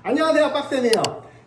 안녕하세요, 빡쌤이에요.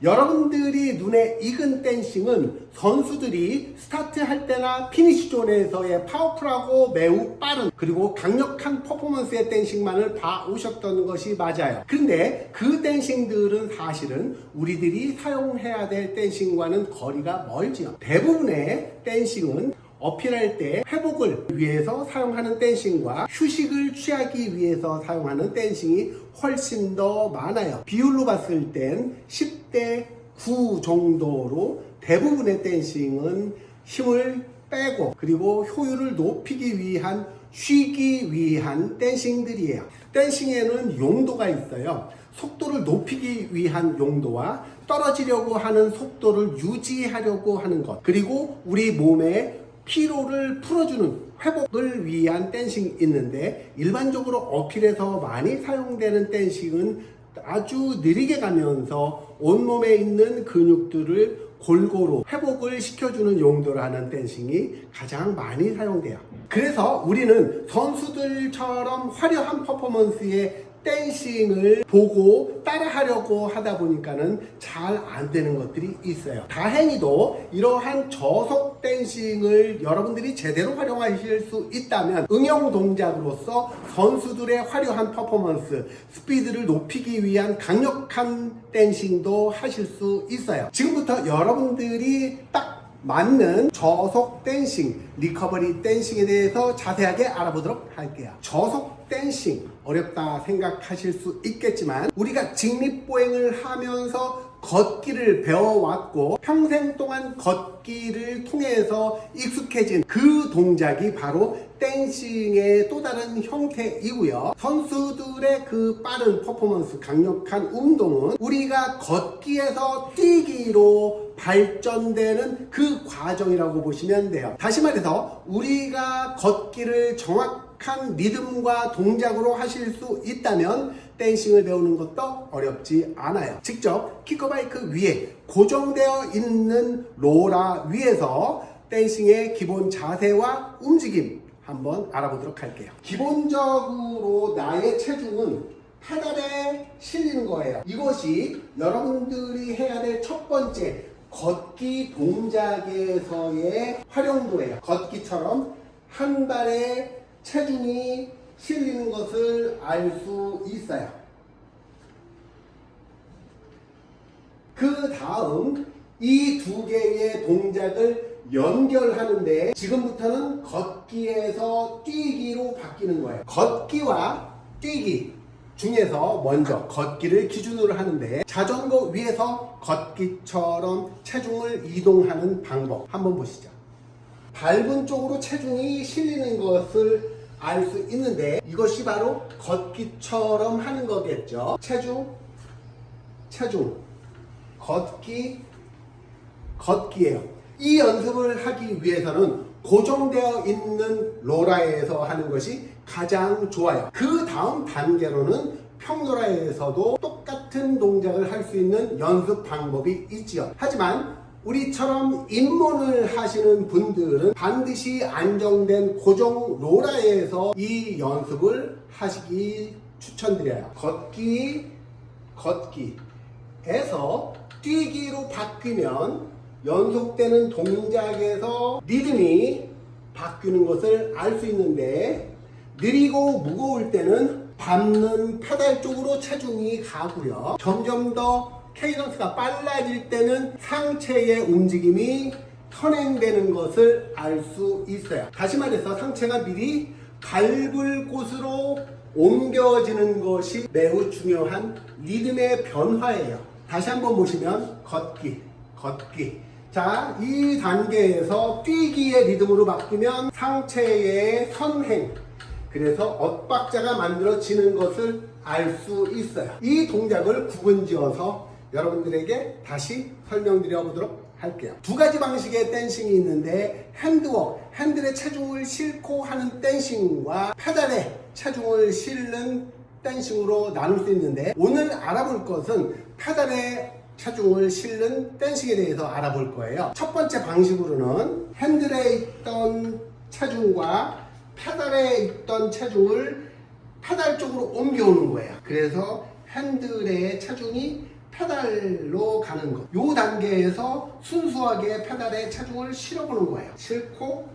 여러분들이 눈에 익은 댄싱은 선수들이 스타트할 때나 피니시 존에서의 파워풀하고 매우 빠른 그리고 강력한 퍼포먼스의 댄싱만을 봐오셨던 것이 맞아요. 그런데 그 댄싱들은 사실은 우리들이 사용해야 될 댄싱과는 거리가 멀지요. 대부분의 댄싱은 어필할 때 회복을 위해서 사용하는 댄싱과 휴식을 취하기 위해서 사용하는 댄싱이 훨씬 더 많아요. 비율로 봤을 땐 10대 9 정도로 대부분의 댄싱은 힘을 빼고 그리고 효율을 높이기 위한 쉬기 위한 댄싱들이에요. 댄싱에는 용도가 있어요. 속도를 높이기 위한 용도와 떨어지려고 하는 속도를 유지하려고 하는 것, 그리고 우리 몸의 피로를 풀어주는 회복을 위한 댄싱이 있는데, 일반적으로 어필에서 많이 사용되는 댄싱은 아주 느리게 가면서 온몸에 있는 근육들을 골고루 회복을 시켜주는 용도로 하는 댄싱이 가장 많이 사용돼요. 그래서 우리는 선수들처럼 화려한 퍼포먼스의 댄싱을 보고 따라하려고 하다 보니까는 잘 안 되는 것들이 있어요. 다행히도 이러한 저속 댄싱을 여러분들이 제대로 활용하실 수 있다면 응용 동작으로서 선수들의 화려한 퍼포먼스, 스피드를 높이기 위한 강력한 댄싱도 하실 수 있어요. 지금부터 여러분들이 딱 맞는 저속 댄싱, 리커버리 댄싱에 대해서 자세하게 알아보도록 할게요. 저속 댄싱 어렵다 생각하실 수 있겠지만, 우리가 직립보행을 하면서 걷기를 배워왔고 평생 동안 걷기를 통해서 익숙해진 그 동작이 바로 댄싱의 또 다른 형태이고요. 선수들의 그 빠른 퍼포먼스, 강력한 운동은 우리가 걷기에서 뛰기로 발전되는 그 과정이라고 보시면 돼요. 다시 말해서 우리가 걷기를 정확한 리듬과 동작으로 하실 수 있다면 댄싱을 배우는 것도 어렵지 않아요. 직접 킥커바이크 위에 고정되어 있는 로라 위에서 댄싱의 기본 자세와 움직임 한번 알아보도록 할게요. 기본적으로 나의 체중은 페달에 실리는 거예요. 이것이 여러분들이 해야 될 첫 번째 걷기 동작에서의 활용도예요. 걷기처럼 한 발에 체중이 실리는 것을 알 수 있어요. 그 다음 이 두 개의 동작을 연결하는데, 지금부터는 걷기에서 뛰기로 바뀌는 거예요. 걷기와 뛰기 중에서 먼저 걷기를 기준으로 하는데, 자전거 위에서 걷기처럼 체중을 이동하는 방법 한번 보시죠. 밟은 쪽으로 체중이 실리는 것을 알 수 있는데, 이것이 바로 걷기처럼 하는 거겠죠. 체중, 걷기예요. 이 연습을 하기 위해서는 고정되어 있는 로라에서 하는 것이 가장 좋아요. 그 다음 단계로는 평로라에서도 똑같은 동작을 할 수 있는 연습 방법이 있지요. 하지만 우리처럼 입문을 하시는 분들은 반드시 안정된 고정 로라에서 이 연습을 하시기 추천드려요. 걷기에서 뛰기로 바뀌면 연속되는 동작에서 리듬이 바뀌는 것을 알 수 있는데, 느리고 무거울 때는 밟는 페달 쪽으로 체중이 가고요. 점점 더 케이던스가 빨라질 때는 상체의 움직임이 선행되는 것을 알 수 있어요. 다시 말해서 상체가 미리 밟을 곳으로 옮겨지는 것이 매우 중요한 리듬의 변화예요. 다시 한번 보시면 걷기. 자, 이 단계에서 뛰기의 리듬으로 바뀌면 상체의 선행, 그래서 엇박자가 만들어지는 것을 알 수 있어요. 이 동작을 구분지어서 여러분들에게 다시 설명드려 보도록 할게요. 두 가지 방식의 댄싱이 있는데, 핸드워크, 핸들에 체중을 싣고 하는 댄싱과 페달에 체중을 실는 댄싱으로 나눌 수 있는데, 오늘 알아볼 것은 페달에 체중을 실는 댄싱에 대해서 알아볼 거예요. 첫 번째 방식으로는 핸들에 있던 체중과 페달에 있던 체중을 페달 쪽으로 옮겨오는 거예요. 그래서 핸들의 체중이 페달로 가는 것. 요 단계에서 순수하게 페달에 체중을 실어보는 거예요. 싣고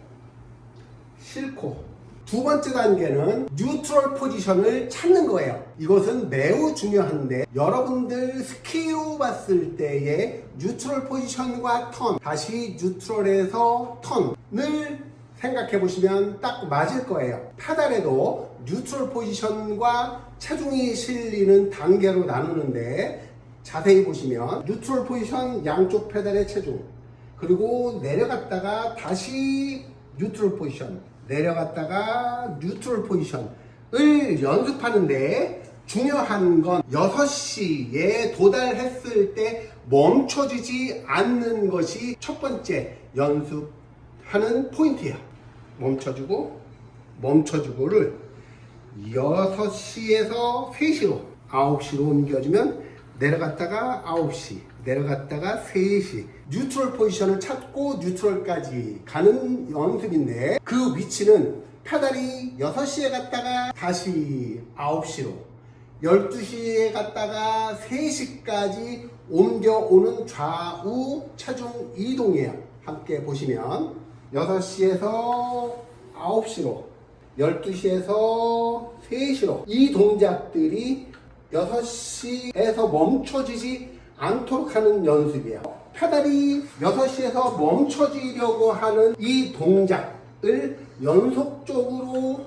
두 번째 단계는 뉴트럴 포지션을 찾는 거예요. 이것은 매우 중요한데 여러분들 스키로 봤을 때의 뉴트럴 포지션과 턴, 다시 뉴트럴에서 턴을 생각해 보시면 딱 맞을 거예요. 페달에도 뉴트럴 포지션과 체중이 실리는 단계로 나누는데 자세히 보시면 뉴트럴 포지션 양쪽 페달의 체중, 그리고 내려갔다가 다시 뉴트럴 포지션, 내려갔다가 뉴트럴 포지션을 연습하는데 중요한 건 6시에 도달했을 때 멈춰지지 않는 것이 첫 번째 연습하는 포인트예요. 멈춰주고를 6시에서 3시로 9시로 옮겨주면 내려갔다가 9시, 내려갔다가 3시 뉴트럴 포지션을 찾고 뉴트럴까지 가는 연습인데 그 위치는 페달이 6시에 갔다가 다시 9시로 12시에 갔다가 3시까지 옮겨오는 좌우 체중 이동이에요. 함께 보시면 6시에서 9시로 12시에서 3시로 이 동작들이 6시에서 멈춰지지 않도록 하는 연습이에요. 페달이 6시에서 멈춰지려고 하는 이 동작을 연속적으로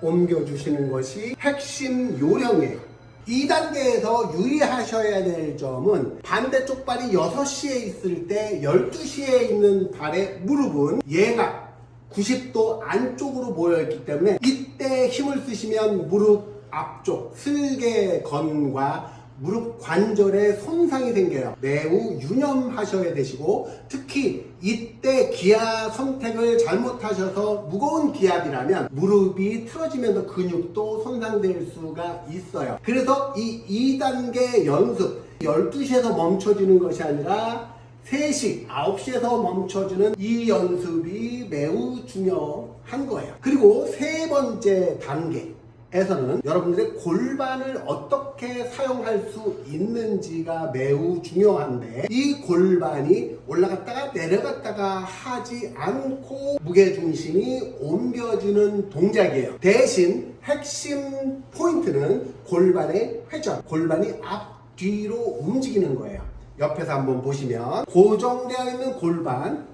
옮겨주시는 것이 핵심 요령이에요. 2단계에서 유의하셔야 될 점은 반대쪽 발이 6시에 있을 때 12시에 있는 발의 무릎은 얘가 90도 안쪽으로 모여있기 때문에 이때 힘을 쓰시면 무릎 앞쪽 슬개건과 무릎 관절에 손상이 생겨요. 매우 유념하셔야 되시고 특히 이때 기압 선택을 잘못하셔서 무거운 기압이라면 무릎이 틀어지면서 근육도 손상될 수가 있어요. 그래서 이 2단계 연습 12시에서 멈춰지는 것이 아니라 3시, 9시에서 멈춰주는 이 연습이 매우 중요한 거예요. 그리고 세 번째 단계에서는 여러분들의 골반을 어떻게 사용할 수 있는지가 매우 중요한데 이 골반이 올라갔다가 내려갔다가 하지 않고 무게중심이 옮겨지는 동작이에요. 대신 핵심 포인트는 골반의 회전, 골반이 앞뒤로 움직이는 거예요. 옆에서 한번 보시면 고정되어 있는 골반,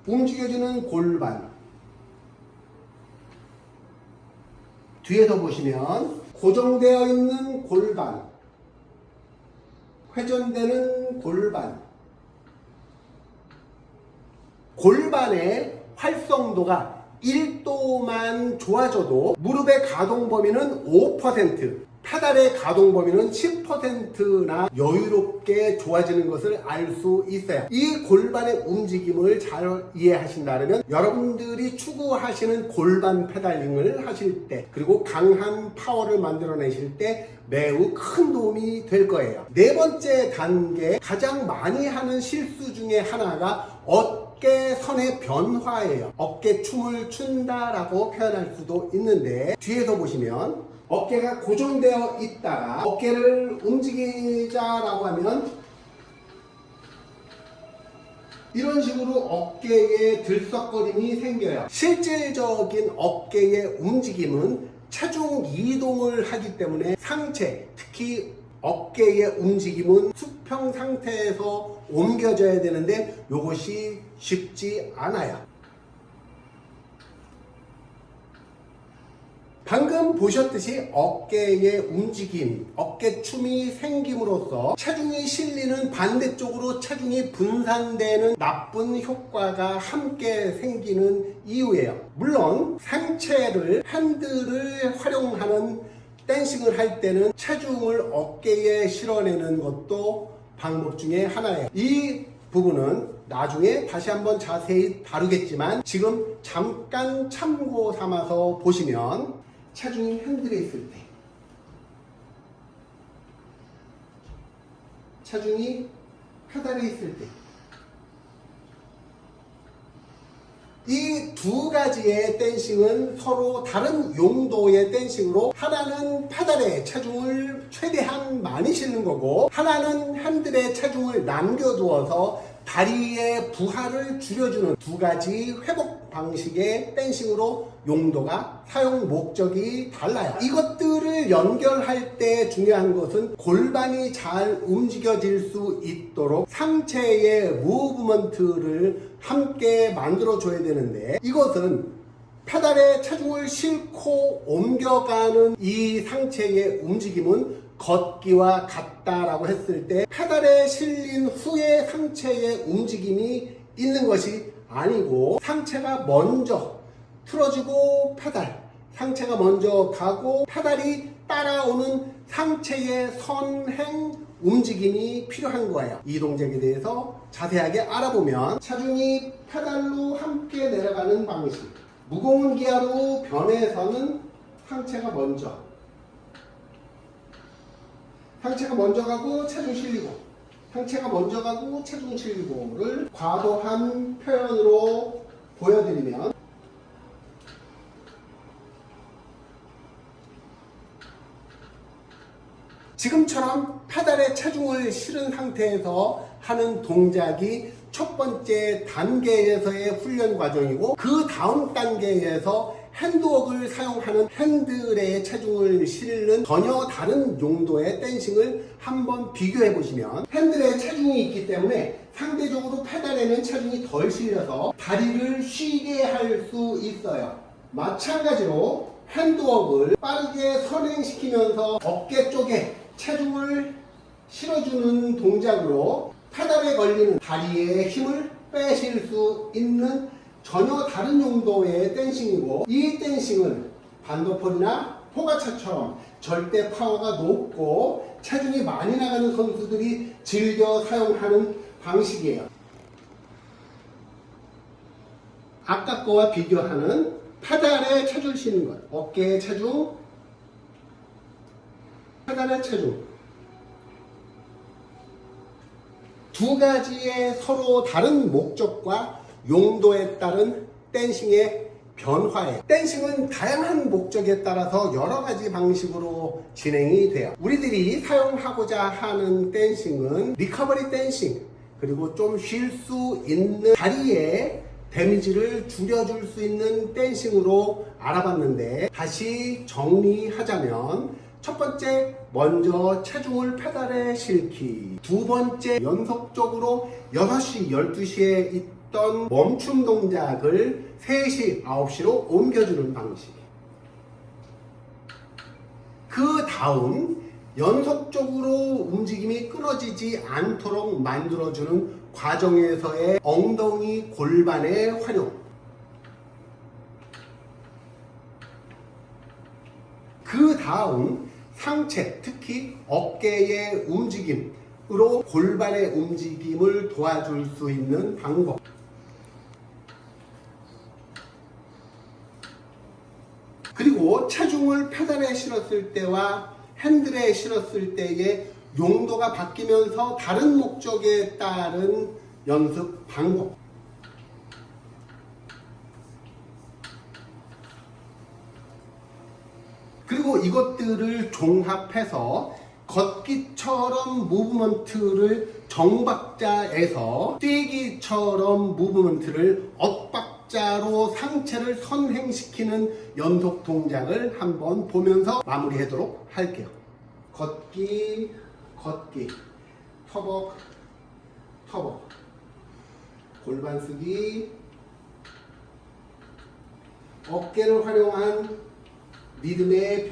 움직여주는 골반, 뒤에서 보시면 고정되어 있는 골반, 회전되는 골반. 골반의 활성도가 1도만 좋아져도 무릎의 가동 범위는 5%, 페달의 가동 범위는 10%나 여유롭게 좋아지는 것을 알 수 있어요. 이 골반의 움직임을 잘 이해하신다면 여러분들이 추구하시는 골반 페달링을 하실 때 그리고 강한 파워를 만들어내실 때 매우 큰 도움이 될 거예요. 네 번째 단계, 가장 많이 하는 실수 중에 하나가 어깨선의 변화예요. 어깨춤을 춘다라고 표현할 수도 있는데 뒤에서 보시면 어깨가 고정되어 있다가 어깨를 움직이자라고 하면 이런 식으로 어깨에 들썩거림이 생겨요. 실질적인 어깨의 움직임은 체중 이동을 하기 때문에 상체, 특히 어깨의 움직임은 수평 상태에서 옮겨져야 되는데 이것이 쉽지 않아요. 방금 보셨듯이 어깨의 움직임, 어깨춤이 생김으로써 체중이 실리는 반대쪽으로 체중이 분산되는 나쁜 효과가 함께 생기는 이유예요. 물론 상체를, 핸들을 활용하는 댄싱을 할 때는 체중을 어깨에 실어내는 것도 방법 중에 하나예요. 이 부분은 나중에 다시 한번 자세히 다루겠지만 지금 잠깐 참고 삼아서 보시면 체중이 핸들에 있을 때, 체중이 페달에 있을 때, 이 두 가지의 댄싱은 서로 다른 용도의 댄싱으로 하나는 페달에 체중을 최대한 많이 실는 거고 하나는 핸들에 체중을 남겨두어서 다리의 부하를 줄여주는 두 가지 회복 방식의 댄싱으로 용도가 사용 목적이 달라요. 이것들을 연결할 때 중요한 것은 골반이 잘 움직여질 수 있도록 상체의 무브먼트를 함께 만들어 줘야 되는데 이것은 페달에 체중을 싣고 옮겨가는 이 상체의 움직임은 걷기와 같다라고 했을 때 페달에 실린 후에 상체의 움직임이 있는 것이 아니고 상체가 먼저 틀어지고 페달, 상체가 먼저 가고 페달이 따라오는 상체의 선행 움직임이 필요한 거예요. 이 동작에 대해서 자세하게 알아보면 체중이 페달로 함께 내려가는 방식, 무거운 기아로 변해서는 상체가 먼저 가고 체중 실리고 상체가 먼저 가고 체중 실리고를 과도한 표현으로 보여드리면 지금처럼 페달에 체중을 실은 상태에서 하는 동작이 첫 번째 단계에서의 훈련 과정이고 그 다음 단계에서 핸드웍을 사용하는 핸들에 체중을 실는 전혀 다른 용도의 댄싱을 한번 비교해 보시면 핸들에 체중이 있기 때문에 상대적으로 페달에는 체중이 덜 실려서 다리를 쉬게 할 수 있어요. 마찬가지로 핸드웍을 빠르게 선행시키면서 어깨 쪽에 체중을 실어주는 동작으로 페달에 걸리는 다리의 힘을 빼실 수 있는 전혀 다른 용도의 댄싱이고 이 댄싱은 반도폴이나 포가차처럼 절대 파워가 높고 체중이 많이 나가는 선수들이 즐겨 사용하는 방식이에요. 아까 거와 비교하는 페달에 체중을 실는 것, 어깨에 체중, 페달에 체중 두 가지의 서로 다른 목적과 용도에 따른 댄싱의 변화예요. 댄싱은 다양한 목적에 따라서 여러 가지 방식으로 진행이 돼요. 우리들이 사용하고자 하는 댄싱은 리커버리 댄싱, 그리고 좀 쉴 수 있는 다리에 데미지를 줄여줄 수 있는 댄싱으로 알아봤는데 다시 정리하자면 첫 번째, 먼저 체중을 페달에 실기. 두 번째, 연속적으로 6시, 12시에 있던 멈춤 동작을 3시, 9시로 옮겨주는 방식. 그 다음, 연속적으로 움직임이 끊어지지 않도록 만들어주는 과정에서의 엉덩이 골반의 활용. 그 다음, 상체, 특히 어깨의 움직임으로 골반의 움직임을 도와줄 수 있는 방법. 그리고 체중을 페달에 실었을 때와 핸들에 실었을 때의 용도가 바뀌면서 다른 목적에 따른 연습 방법. 그리고 이것들을 종합해서 걷기처럼 무브먼트를 정박자에서 뛰기처럼 무브먼트를 엇박자로 상체를 선행시키는 연속 동작을 한번 보면서 마무리하도록 할게요. 걷기, 걷기, 터벅, 터벅, 골반 쓰기, 어깨를 활용한 리듬의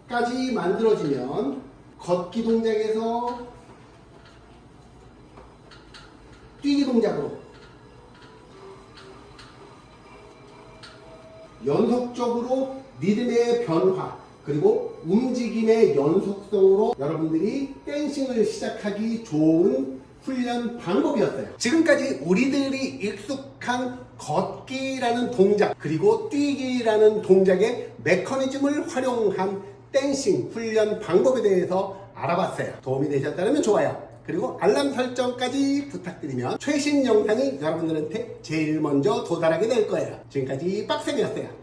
변화까지 만들어지면 걷기 동작에서 뛰기 동작으로 연속적으로 리듬의 변화 그리고 움직임의 연속성으로 여러분들이 댄싱을 시작하기 좋은 훈련 방법이었어요. 지금까지 우리들이 익숙한 걷기라는 동작 그리고 뛰기라는 동작의 메커니즘을 활용한 댄싱 훈련 방법에 대해서 알아봤어요. 도움이 되셨다면 좋아요, 그리고 알람 설정까지 부탁드리면 최신 영상이 여러분들한테 제일 먼저 도달하게 될 거예요. 지금까지 빡쌤이었어요.